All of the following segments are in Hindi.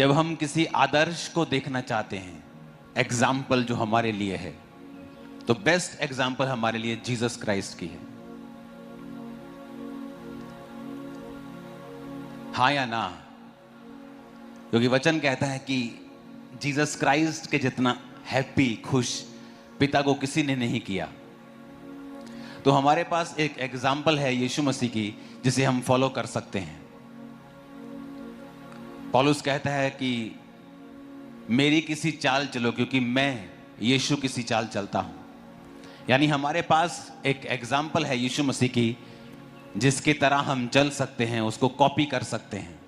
जब हम किसी आदर्श को देखना चाहते हैं, एग्जाम्पल जो हमारे लिए है, तो बेस्ट एग्जाम्पल हमारे लिए जीसस क्राइस्ट की है। हाँ या ना? क्योंकि वचन कहता है कि जीसस क्राइस्ट के जितना हैप्पी, खुश पिता को किसी ने नहीं किया। तो हमारे पास एक एग्जाम्पल है यीशु मसीह की, जिसे हम फॉलो कर सकते हैं। पौलुस कहता है कि मेरी किसी चाल चलो, क्योंकि मैं यीशु किसी चाल चलता हूं। यानी हमारे पास एक एग्जाम्पल है यीशु मसीह की, जिसकी तरह हम चल सकते हैं, उसको कॉपी कर सकते हैं।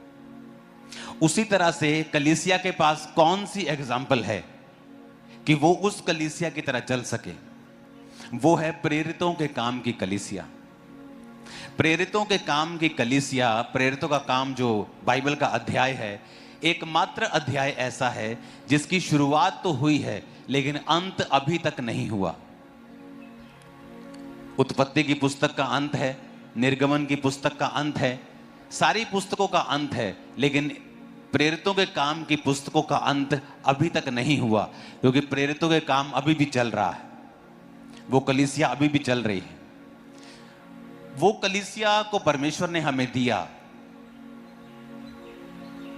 उसी तरह से कलीसिया के पास कौन सी एग्जाम्पल है कि वो उस कलीसिया की तरह चल सके? वो है प्रेरितों के काम की कलीसिया। प्रेरितों के काम की कलीसिया, प्रेरितों का काम जो बाइबल का अध्याय है, एकमात्र अध्याय ऐसा है जिसकी शुरुआत तो हुई है लेकिन अंत अभी तक नहीं हुआ। उत्पत्ति की पुस्तक का अंत है, निर्गमन की पुस्तक का अंत है, सारी पुस्तकों का अंत है, लेकिन प्रेरितों के काम की पुस्तकों का अंत अभी तक नहीं हुआ, क्योंकि प्रेरितों के काम अभी भी चल रहा है। वो कलीसिया अभी भी चल रही है। वो कलीसिया को परमेश्वर ने हमें दिया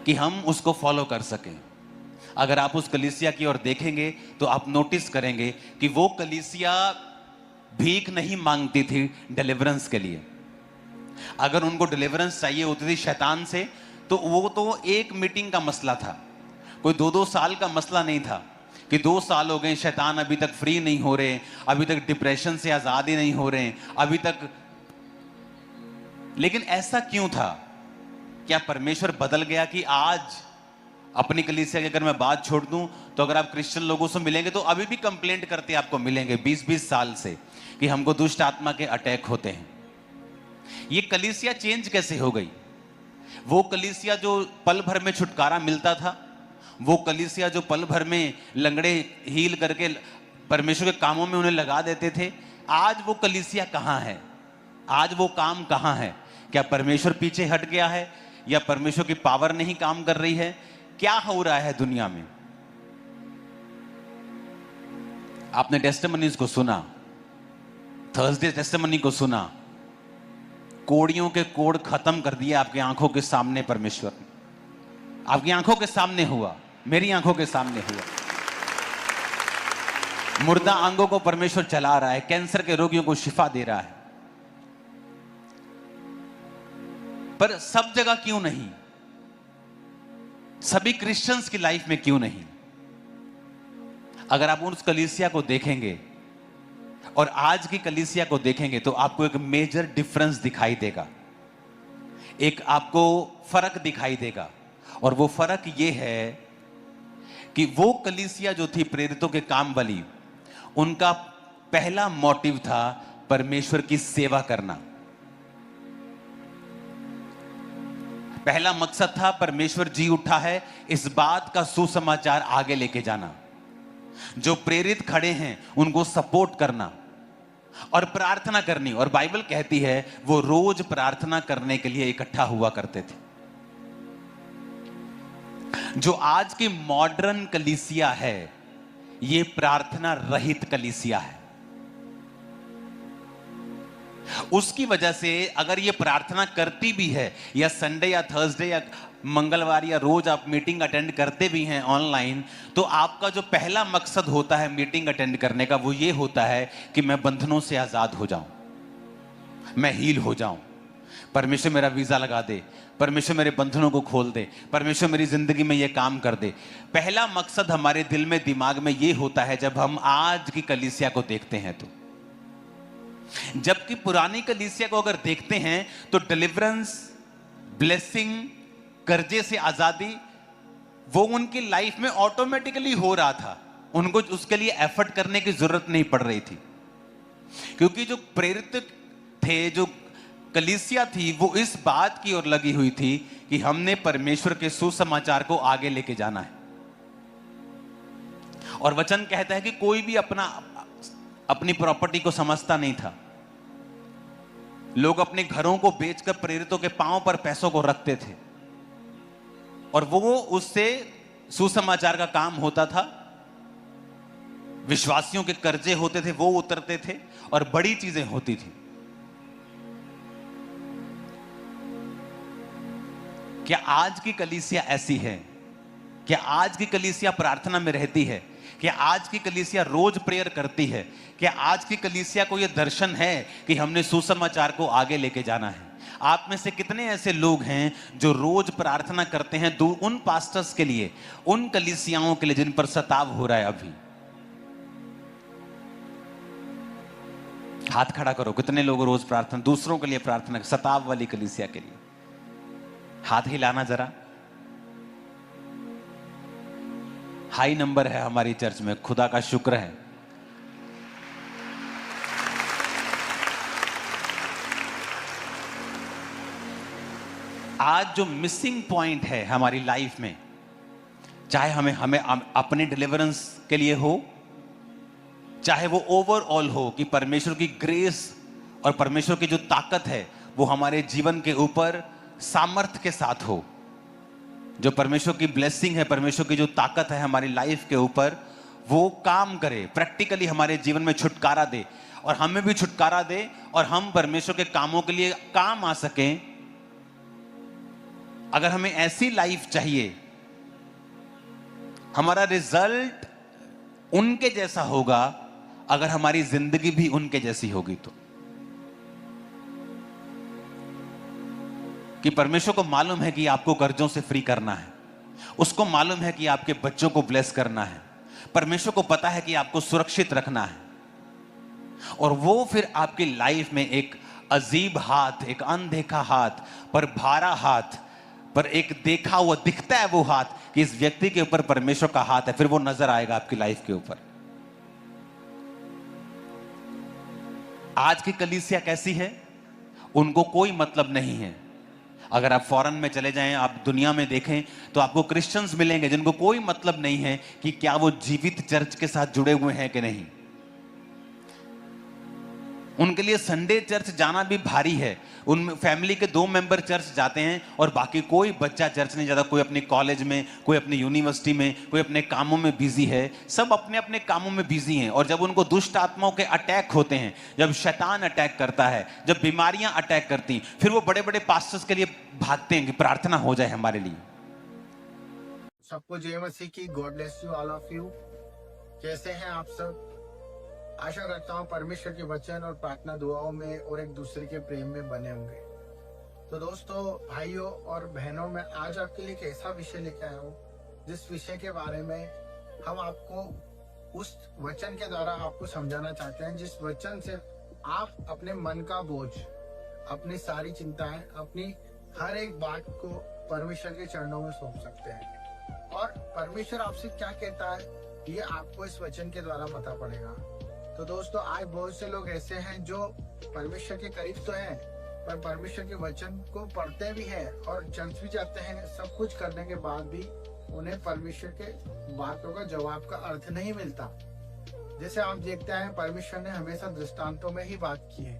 कि हम उसको फॉलो कर सकें। अगर आप उस कलीसिया की ओर देखेंगे तो आप नोटिस करेंगे कि वो कलीसिया भीख नहीं मांगती थी डिलीवरेंस के लिए। अगर उनको डिलीवरेंस चाहिए होती थी शैतान से, तो वो तो एक मीटिंग का मसला था, कोई 2-2 साल का मसला नहीं था कि 2 साल हो गए, शैतान अभी तक फ्री नहीं हो रहे, अभी तक डिप्रेशन से आजाद ही नहीं हो रहे, अभी तक। लेकिन ऐसा क्यों था? क्या परमेश्वर बदल गया कि आज अपनी कलीसिया की अगर मैं बात छोड़ दूं तो अगर आप क्रिश्चियन लोगों से मिलेंगे तो अभी भी कंप्लेंट करते आपको मिलेंगे 20-20 साल से कि हमको दुष्ट आत्मा के अटैक होते हैं। ये कलीसिया चेंज कैसे हो गई? वो कलीसिया जो पल भर में छुटकारा मिलता था, वो कलीसिया जो पल भर में लंगड़े हील करके परमेश्वर के कामों में उन्हें लगा देते थे, आज वो कलीसिया कहां है? आज वो काम कहां है? क्या परमेश्वर पीछे हट गया है या परमेश्वर की पावर नहीं काम कर रही है? क्या हो रहा है दुनिया में? आपने टेस्टिमनीज को सुना, थर्सडे टेस्टिमनी को सुना, कोड़ियों के कोड़ खत्म कर दिए आपकी आंखों के सामने। परमेश्वर आपकी आंखों के सामने हुआ, मेरी आंखों के सामने हुआ। मुर्दा अंगों को परमेश्वर चला रहा है, कैंसर के रोगियों को शिफा दे रहा है। पर सब जगह क्यों नहीं? सभी क्रिश्चियंस की लाइफ में क्यों नहीं? अगर आप उस कलीसिया को देखेंगे और आज की कलीसिया को देखेंगे तो आपको एक मेजर डिफरेंस दिखाई देगा, एक आपको फर्क दिखाई देगा। और वो फर्क ये है कि वो कलीसिया जो थी प्रेरितों के काम वाली, उनका पहला मोटिव था परमेश्वर की सेवा करना। पहला मकसद था परमेश्वर जी उठा है, इस बात का सुसमाचार आगे लेके जाना। जो प्रेरित खड़े हैं उनको सपोर्ट करना और प्रार्थना करनी। और बाइबल कहती है वो रोज प्रार्थना करने के लिए इकट्ठा हुआ करते थे। जो आज की मॉडर्न कलीसिया है, ये प्रार्थना रहित कलीसिया है। उसकी वजह से अगर ये प्रार्थना करती भी है, या संडे या थर्सडे या मंगलवार या रोज आप मीटिंग अटेंड करते भी हैं ऑनलाइन, तो आपका जो पहला मकसद होता है मीटिंग अटेंड करने का, वो ये होता है कि मैं बंधनों से आजाद हो जाऊं, मैं हील हो जाऊं, परमेश्वर मेरा वीजा लगा दे, परमेश्वर मेरे बंधनों को खोल दे, परमेश्वर मेरी जिंदगी में ये काम कर दे। पहला मकसद हमारे दिल में, दिमाग में ये होता है जब हम आज की कलीसिया को देखते हैं तो। जबकि पुरानी कलीसिया को अगर देखते हैं तो डिलीवरेंस, ब्लेसिंग, कर्जे से आजादी, वो उनकी लाइफ में ऑटोमेटिकली हो रहा था। उनको उसके लिए एफर्ट करने की जरूरत नहीं पड़ रही थी, क्योंकि जो प्रेरित थे, जो कलीसिया थी, वो इस बात की ओर लगी हुई थी कि हमने परमेश्वर के सुसमाचार को आगे लेके जाना है। और वचन कहता है कि कोई भी अपनी प्रॉपर्टी को समझता नहीं था। लोग अपने घरों को बेचकर प्रेरितों के पांव पर पैसों को रखते थे और वो उससे सुसमाचार का काम होता था, विश्वासियों के कर्जे होते थे वो उतरते थे और बड़ी चीजें होती थी। क्या आज की कलीसिया ऐसी है? क्या आज की कलीसिया प्रार्थना में रहती है? क्या आज की कलीसिया रोज प्रेयर करती है? क्या आज की कलीसिया को यह दर्शन है कि हमने सुसमाचार को आगे लेके जाना है? आप में से कितने ऐसे लोग हैं जो रोज प्रार्थना करते हैं उन पास्टर्स के लिए, उन कलीसियाओं के लिए जिन पर सताव हो रहा है? अभी हाथ खड़ा करो, कितने लोग रोज प्रार्थना, दूसरों के लिए प्रार्थना, सताव वाली कलीसिया के लिए? हाथ हिलाना जरा। हाई नंबर है हमारी चर्च में, खुदा का शुक्र है। आज जो मिसिंग पॉइंट है हमारी लाइफ में, चाहे हमें अपने डिलीवरेंस के लिए हो, चाहे वो ओवरऑल हो कि परमेश्वर की ग्रेस और परमेश्वर की जो ताकत है वो हमारे जीवन के ऊपर सामर्थ्य के साथ हो, जो परमेश्वर की ब्लेसिंग है, परमेश्वर की जो ताकत है हमारी लाइफ के ऊपर, वो काम करे, प्रैक्टिकली हमारे जीवन में छुटकारा दे और हमें भी छुटकारा दे और हम परमेश्वर के कामों के लिए काम आ सकें। अगर हमें ऐसी लाइफ चाहिए, हमारा रिजल्ट उनके जैसा होगा अगर हमारी जिंदगी भी उनके जैसी होगी तो। कि परमेश्वर को मालूम है कि आपको कर्जों से फ्री करना है, उसको मालूम है कि आपके बच्चों को ब्लेस करना है, परमेश्वर को पता है कि आपको सुरक्षित रखना है, और वो फिर आपकी लाइफ में एक अजीब हाथ, एक अनदेखा हाथ पर भारा हाथ पर एक देखा हुआ दिखता है वो हाथ कि इस व्यक्ति के ऊपर परमेश्वर का हाथ है, फिर वो नजर आएगा आपकी लाइफ के ऊपर। आज की कलीसिया कैसी है? उनको कोई मतलब नहीं है। अगर आप फॉरेन में चले जाएं, आप दुनिया में देखें तो आपको क्रिश्चियंस मिलेंगे जिनको कोई मतलब नहीं है कि क्या वो जीवित चर्च के साथ जुड़े हुए हैं कि नहीं। उनके लिए संडे चर्च जाना भी भारी है। उन फैमिली के 2 मेंबर चर्च जाते हैं और बाकी कोई बच्चा चर्च नहीं जाता। कोई अपने कॉलेज में, कोई अपनी यूनिवर्सिटी में, कोई अपने कामों में बिजी है। सब अपने अपने कामों में बिजी हैं। और जब उनको दुष्ट आत्माओं के अटैक होते हैं, जब शैतान अटैक करता है, जब बीमारियां अटैक करती, फिर वो बड़े बड़े पास्टर्स के लिए भागते हैं कि प्रार्थना हो जाए हमारे लिए। सबको जय मसीह की। God bless you all of you. कैसे हैं आप सब? आशा करता हूँ परमेश्वर के वचन और प्रार्थना दुआओं में और एक दूसरे के प्रेम में बने होंगे। तो दोस्तों, भाइयों और बहनों, मैं आज आपके लिए एक ऐसा विषय लेकर आया हूँ जिस विषय के बारे में हम आपको उस वचन के द्वारा आपको समझाना चाहते हैं, जिस वचन से आप अपने मन का बोझ, अपनी सारी चिंताएं, अपनी हर एक बात को परमेश्वर के चरणों में सौंप सकते हैं। और परमेश्वर आपसे क्या कहता है ये आपको इस वचन के द्वारा पता पड़ेगा। तो दोस्तों, आज बहुत से लोग ऐसे हैं जो परमेश्वर के करीब तो हैं, पर परमेश्वर के वचन को पढ़ते भी हैं और चर्च भी जाते हैं, सब कुछ करने के बाद भी उन्हें परमेश्वर के बातों का जवाब का अर्थ नहीं मिलता। जैसे आप देखते हैं, परमेश्वर ने हमेशा दृष्टांतों में ही बात की है।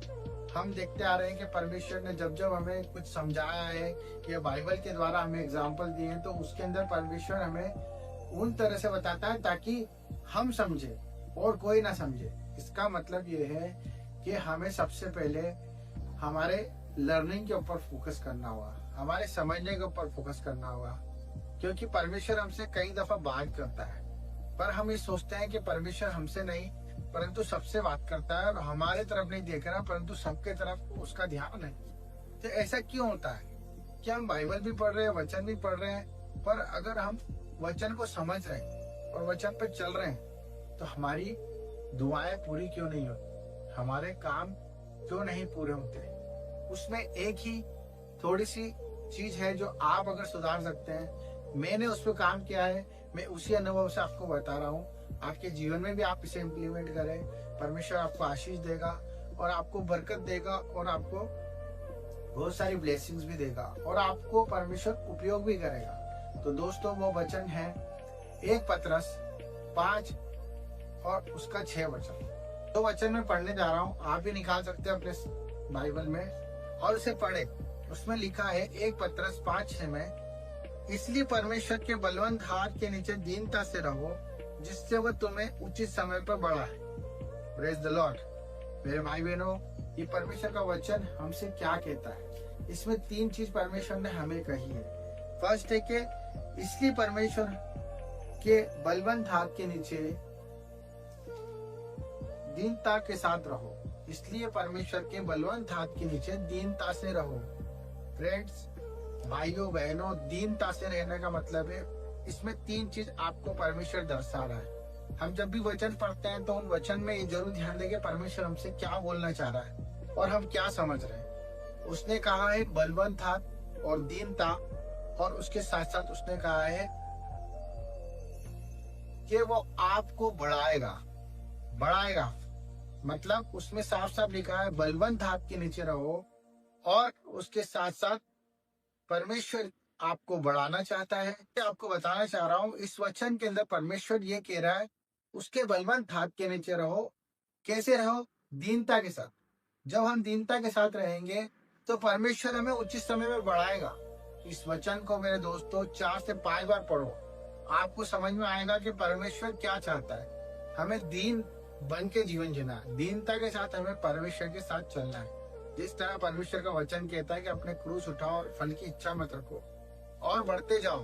हम देखते आ रहे हैं कि परमेश्वर ने जब जब हमें कुछ समझाया है या बाइबल के द्वारा हमें एग्जाम्पल दिए हैं, तो उसके अंदर परमेश्वर हमें उन तरह से बताता है ताकि हम समझे और कोई ना समझे। इसका मतलब ये है कि हमें सबसे पहले हमारे लर्निंग के ऊपर फोकस करना होगा, हमारे समझने के ऊपर फोकस करना होगा। क्योंकि परमेश्वर हमसे कई दफा बात करता है, पर हम ये सोचते हैं कि परमेश्वर हमसे नहीं परंतु सबसे बात करता है और हमारे तरफ नहीं देख रहा परंतु सबके तरफ उसका ध्यान है। तो ऐसा क्यों होता है कि हम बाइबल भी पढ़ रहे हैं, वचन भी पढ़ रहे हैं, पर अगर हम वचन को समझ रहे हैं और वचन पर चल रहे हैं तो हमारी दुआएं पूरी क्यों नहीं होती, हमारे काम क्यों नहीं पूरे होते? उसमें एक ही थोड़ी सी चीज है जो आप अगर सुधार सकते हैं। मैंने उस पर काम किया है, मैं उसी अनुभव से आपको बता रहा हूँ। आपके जीवन में भी आप इसे इम्प्लीमेंट करें, परमेश्वर आपको आशीष देगा और आपको बरकत देगा और आपको बहुत सारी ब्लेसिंग्स भी देगा और आपको परमेश्वर उपयोग भी करेगा। तो दोस्तों, वो वचन है 1 पतरस 5 और उसका 6 वचन। तो वचन में पढ़ने जा रहा हूँ, आप भी निकाल सकते हैं अपने बाइबल में और उसे पढ़े। उसमें लिखा है 1 पतरस 5:6 में, इसलिए परमेश्वर के बलवंत हाथ के नीचे दीनता से रहो, जिससे वह तुम्हें उचित समय पर बढ़ाए। Praise the Lord. मेरे भाई बहनों, ये परमेश्वर का वचन हमसे क्या कहता है? इसमें 3 चीज परमेश्वर ने हमें कही है। फर्स्ट है कि इसलिए परमेश्वर के बलवंत हाथ के नीचे दीनता के साथ रहो। इसलिए परमेश्वर के बलवंत हाथ के नीचे दीनता से रहो। फ्रेंड्स, भाइयों बहनों, दीनता से रहने का मतलब है, इसमें 3 चीज आपको परमेश्वर दर्शा रहा है। हम जब भी वचन पढ़ते हैं तो उन वचन में ये जरूर ध्यान दें कि परमेश्वर हमसे क्या बोलना चाह रहा है और हम क्या समझ रहे हैं। उसने कहा है बलवंत हाथ और दीनता, और उसके साथ साथ उसने कहा है कि वो आपको बढ़ाएगा। मतलब उसमें साफ साफ लिखा है बलवंत हाथ के नीचे रहो, और उसके साथ साथ परमेश्वर आपको बढ़ाना चाहता है। आपको बताना चाह रहा हूँ, इस वचन के अंदर परमेश्वर ये कह रहा है उसके बलवंत हाथ के नीचे रहो। कैसे रहो? दीनता के साथ। जब हम दीनता के साथ रहेंगे तो परमेश्वर हमें उचित समय में बढ़ाएगा। इस वचन को मेरे दोस्तों 4 से 5 बार पढ़ो, आपको समझ में आएगा कि परमेश्वर क्या चाहता है। हमें दीन बन के जीवन जीना है, दीनता के साथ हमें परमेश्वर के साथ चलना है। जिस तरह परमेश्वर का वचन कहता है कि अपने क्रूस उठाओ और फल की इच्छा मत रखो और बढ़ते जाओ,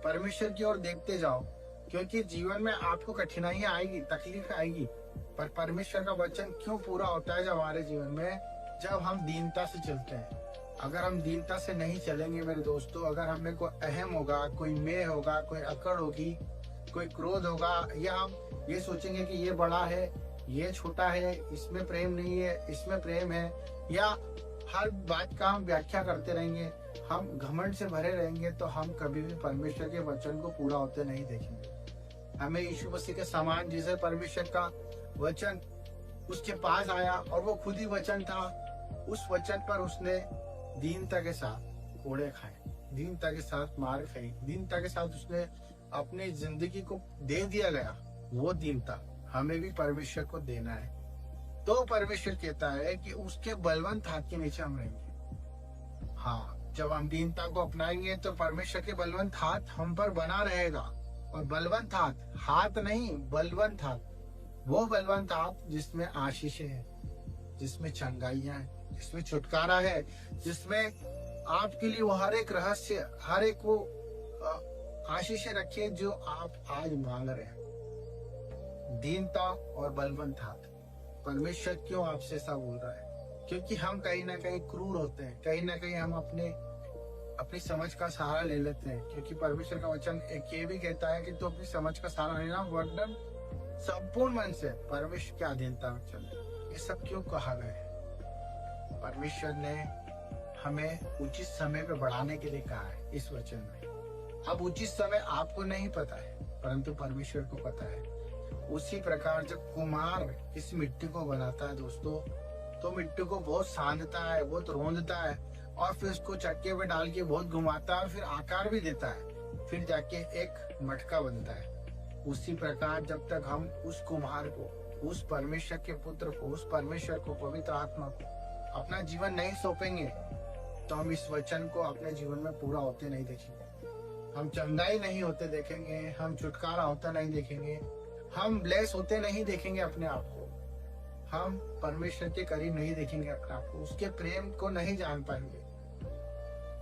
परमेश्वर की ओर देखते जाओ, क्योंकि जीवन में आपको कठिनाइयां आएगी, तकलीफ आएगी, पर परमेश्वर का वचन क्यों पूरा होता है जब हमारे जीवन में, जब हम दीनता से चलते हैं। अगर हम दीनता से नहीं चलेंगे मेरे दोस्तों, अगर हमें कोई अहम होगा, कोई मैं होगा, कोई अकड़ होगी, कोई क्रोध होगा, या हम ये सोचेंगे कि ये बड़ा है, ये छोटा है, इसमें प्रेम नहीं है, इसमें प्रेम है, या हर बात का हम व्याख्या करते रहेंगे, हम घमंड से भरे रहेंगे, तो हम कभी भी परमेश्वर के वचन को पूरा होते नहीं देखेंगे। हमें यीशु मसीह के समान, जिसे परमेश्वर का वचन उसके पास आया और वो खुद ही वचन था, उस वचन पर उसने दीनता के साथ कोड़े खाए, दीनता के साथ मार खाई, दीनता के साथ उसने अपनी जिंदगी को दे दिया गया। वो दीनता हमें भी परमेश्वर को देना है। तो परमेश्वर कहता है कि उसके बलवंत हाथ के नीचे हम रहेंगे। हाँ, जब हम दीनता को अपनाएंगे तो परमेश्वर के बलवंत हाथ हम पर बना रहेगा। और बलवंत हाथ नहीं, बलवंत हाथ, वो बलवंत हाथ जिसमें आशीषें हैं, जिसमें चंगाइयां हैं, जिसमें छुटकारा है, जिसमें आपके लिए वो हर एक रहस्य, हर एक वो आशीषें रखिए जो आप आज मांग रहे हैं। दीनता और बलवंत हाथ। परमेश्वर क्यों आपसे ऐसा बोल रहा है? क्योंकि हम कहीं ना कहीं क्रूर होते हैं, कहीं ना कहीं हम अपनी समझ का सहारा ले लेते हैं। क्योंकि परमेश्वर का वचन एक ये भी कहता है कि तू अपनी समझ का सहारा लेना, वरना संपूर्ण मन से परमेश्वर की अधीनता में चले। ये सब क्यों कहा गया है? परमेश्वर ने हमें उचित समय पे बढ़ाने के लिए कहा है इस वचन में। अब उचित समय आपको नहीं पता है, परंतु परमेश्वर को पता है। उसी प्रकार जब कुम्हार इस मिट्टी को बनाता है दोस्तों, तो मिट्टी को बहुत सानता है, बहुत रोंदता है, और फिर उसको चक्के पे डाल के बहुत घुमाता है, और फिर आकार भी देता है, फिर जाके एक मटका बनता है। उसी प्रकार जब तक हम उस कुम्हार को, उस परमेश्वर के पुत्र को, उस परमेश्वर को, पवित्र आत्मा को अपना जीवन नहीं सौंपेंगे, तो हम इस वचन को अपने जीवन में पूरा होते नहीं देखेंगे। हम चंगाई नहीं होते देखेंगे, हम छुटकारा होता नहीं देखेंगे, हम ब्लेस होते नहीं देखेंगे अपने आप को, हम परमेश्वर के करीब नहीं देखेंगे अपने आप को, उसके प्रेम को नहीं जान पाएंगे।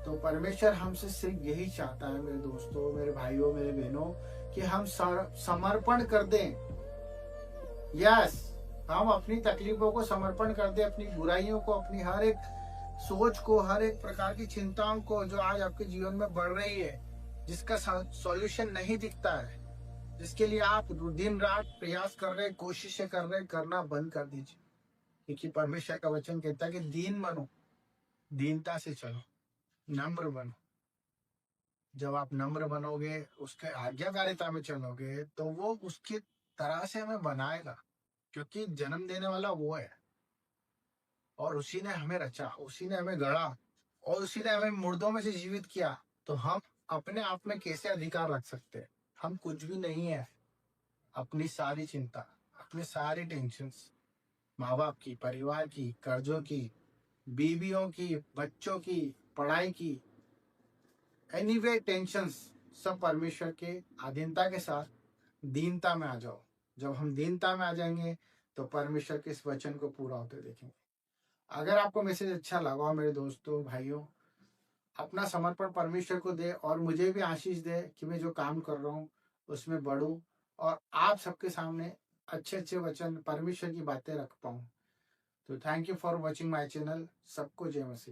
तो परमेश्वर हमसे सिर्फ यही चाहता है मेरे दोस्तों, मेरे भाइयों, मेरे बहनों, कि हम समर्पण कर दें। यस, हम अपनी तकलीफों को समर्पण कर दें, अपनी बुराइयों को, अपनी हर एक सोच को, हर एक प्रकार की चिंताओं को जो आज आपके जीवन में बढ़ रही है, जिसका सॉल्यूशन नहीं दिखता है, जिसके लिए आप दिन रात प्रयास कर रहे, कोशिशें कर रहे, करना बंद कर दीजिए। क्योंकि परमेश्वर का वचन कहता है कि दीन बनो, दीनता से चलो, नम्र बनो। जब आप नम्र बनोगे, उसके आज्ञाकारिता में चलोगे, तो वो उसकी तरह से हमें बनाएगा। क्योंकि जन्म देने वाला वो है, और उसी ने हमें रचा, उसी ने हमें गढ़ा, और उसी ने हमें मुर्दों में से जीवित किया। तो हम अपने आप में कैसे अधिकार रख सकते हैं? हम कुछ भी नहीं है। अपनी सारी चिंता, अपनी सारी टेंशन्स, माँ बाप की, परिवार की, कर्जों की, बीवियों की, बच्चों की, पढ़ाई की, एनीवे टेंशंस सब परमेश्वर के अधीनता के साथ दीनता में आ जाओ। जब हम दीनता में आ जाएंगे तो परमेश्वर के इस वचन को पूरा होते देखेंगे। अगर आपको मैसेज अच्छा लगा हो मेरे दोस्तों भाइयों, अपना समर्पण परमेश्वर को दे और मुझे भी आशीष दे कि मैं जो काम कर रहा हूँ उसमें बढ़ूं और आप सबके सामने अच्छे अच्छे वचन परमेश्वर की बातें रख पाऊं। तो thank you for watching my channel. सबको जय मसीह।